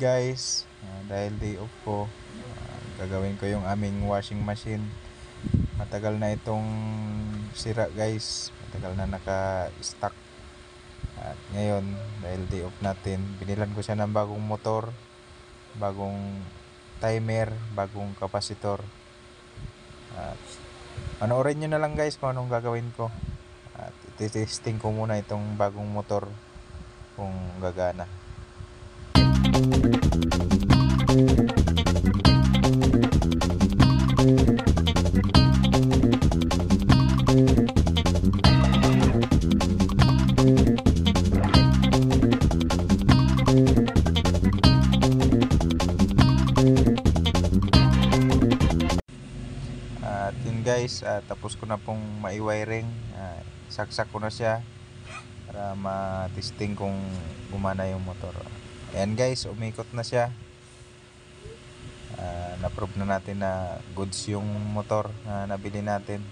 guys, dahil day off ko, gagawin ko yung aming washing machine. Matagal na itong sira guys, matagal na naka-stock. At ngayon dahil day off natin, binilan ko siya ng bagong motor, bagong timer, bagong kapasitor. At panoorin nyo na lang guys kung anong gagawin ko. At ititesting ko muna itong bagong motor kung gagana. At yun guys, tapos ko na pong mai-wiring. Saksak ko na siya para ma-testing kung gumana yung motor. Ayan guys, umikot na siya. Na-prove na natin na goods yung motor na nabili natin.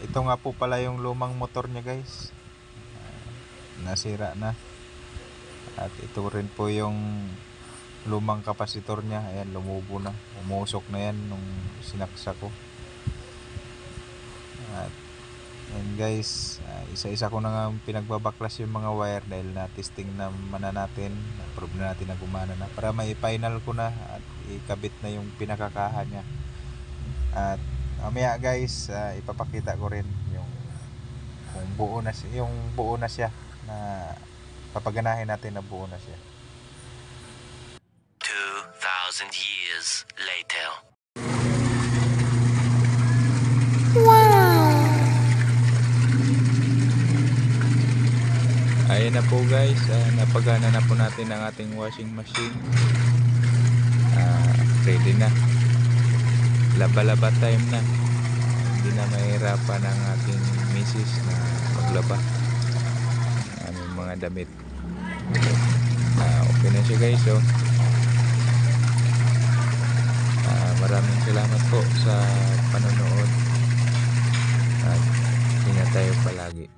Ito nga po pala yung lumang motor niya guys, nasira na. At ito rin po yung lumang kapasitor niya. Ayan, lumubo na, umusok na yan nung sinaksak ko. At ayan guys, isa-isa ko na nga pinagbabaklas yung mga wire dahil na-testing naman na natin, na-prove na natin na gumana na, para may final ko na at ikabit na yung pinakakaha niya. At mamaya guys, ipapakita ko rin yung buo na siya, na papaganahin natin na buo na siya. 2,000 years later. Wow! Ayan na po guys, napagana na po natin ang ating washing machine. Ready na, laba-laba time na. Hindi na mahirapan ang ating misis na maglaba ng aming mga damit. Okay na siya guys. Maraming salamat po sa panonood at ingat tayo palagi.